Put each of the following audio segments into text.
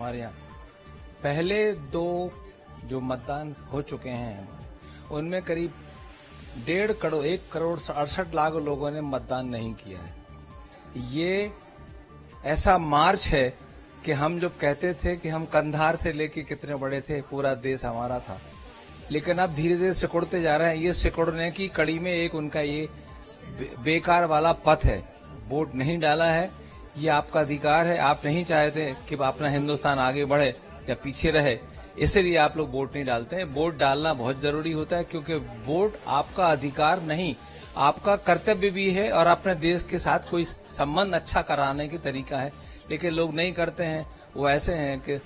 हमारे यहाँ पहले दो जो मतदान हो चुके हैं उनमें करीब 1.68 करोड़ लोगों ने मतदान नहीं किया है। ये ऐसा मार्च है कि हम जब कहते थे कि हम कंधार से लेके कितने बड़े थे, पूरा देश हमारा था, लेकिन अब धीरे धीरे सिकुड़ते जा रहे हैं। ये सिकुड़ने की कड़ी में एक उनका ये बेकार वाला पथ है। वोट नहीं डाला है, ये आपका अधिकार है। आप नहीं चाहते कि अपना हिंदुस्तान आगे बढ़े या पीछे रहे, इसीलिए आप लोग वोट नहीं डालते हैं। वोट डालना बहुत जरूरी होता है, क्योंकि वोट आपका अधिकार नहीं, आपका कर्तव्य भी है और अपने देश के साथ कोई संबंध अच्छा कराने की तरीका है। लेकिन लोग नहीं करते हैं। वो ऐसे हैं कि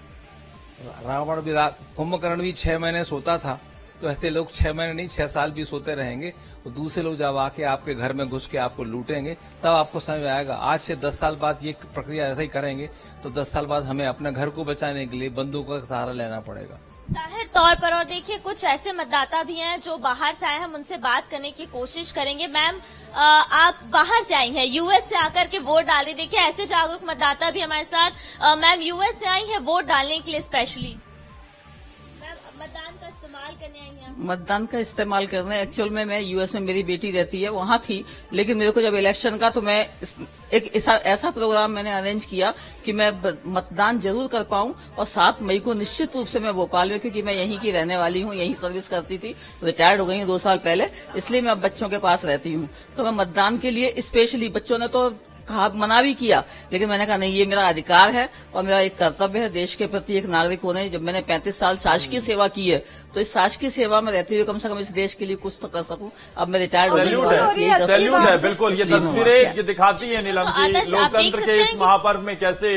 रावण भी कुंभकर्ण भी 6 महीने सोता था, तो ऐसे लोग 6 महीने नहीं 6 साल भी सोते रहेंगे। तो दूसरे लोग जब आके आपके घर में घुस के आपको लूटेंगे, तब आपको समझ आएगा। आज से 10 साल बाद ये प्रक्रिया ऐसा ही करेंगे तो 10 साल बाद हमें अपने घर को बचाने के लिए बंदूकों का सहारा लेना पड़ेगा। जाहिर तौर पर। और देखिए, कुछ ऐसे मतदाता भी हैं जो बाहर से आए, हम उनसे बात करने की कोशिश करेंगे। मैम, आप बाहर से आई हैं, यूएस से आकर के वोट डाल रही। देखिए, ऐसे जागरूक मतदाता भी हमारे साथ। मैम, यूएस से आई हैं वोट डालने के लिए स्पेशली। मतदान का इस्तेमाल करने आई हैं? मतदान का इस्तेमाल करने एक्चुअल में मैं यूएस में मेरी बेटी रहती है, वहां थी। लेकिन मेरे को जब इलेक्शन का, तो मैं एक ऐसा प्रोग्राम मैंने अरेंज किया कि मैं मतदान जरूर कर पाऊं। और 7 मई को निश्चित रूप से मैं भोपाल में, क्योंकि मैं यहीं की रहने वाली हूं, यहीं सर्विस करती थी, रिटायर्ड हो गई हूं 2 साल पहले, इसलिए मैं अब बच्चों के पास रहती हूं। तो मैं मतदान के लिए स्पेशली, बच्चों ने तो कहा, मना भी किया, लेकिन मैंने कहा नहीं, ये मेरा अधिकार है और मेरा एक कर्तव्य है देश के प्रति एक नागरिक होने। जब मैंने 35 साल शासकीय सेवा की है, तो इस शासकीय सेवा में रहते हुए कम से कम इस देश के लिए कुछ तो कर सकूं। अब मैं रिटायर्ड हो गई। सैल्यूट है, बिल्कुल। ये तस्वीरें ये दिखाती है नीलम की लोकतंत्र के इस महापर्व में कैसे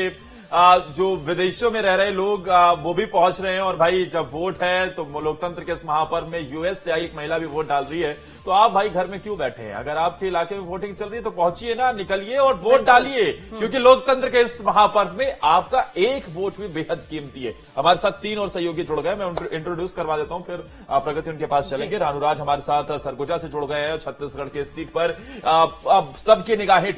जो विदेशों में रह रहे लोग वो भी पहुंच रहे हैं। और भाई, जब वोट है तो लोकतंत्र के इस महापर्व में यूएस से आई एक महिला भी वोट डाल रही है। तो आप भाई घर में क्यों बैठे हैं? अगर आपके इलाके में वोटिंग चल रही है तो पहुंचिए ना, निकलिए और वोट डालिए, क्योंकि लोकतंत्र के इस महापर्व में आपका एक वोट भी बेहद कीमती है। हमारे साथ 3 और सहयोगी जुड़ गए, मैं इंट्रोड्यूस करवा देता हूं, फिर प्रगति उनके पास चलेंगे। रानूराज हमारे साथ सरगुजा से जुड़ गए हैं, छत्तीसगढ़ के इस सीट पर अब सबकी निगाहें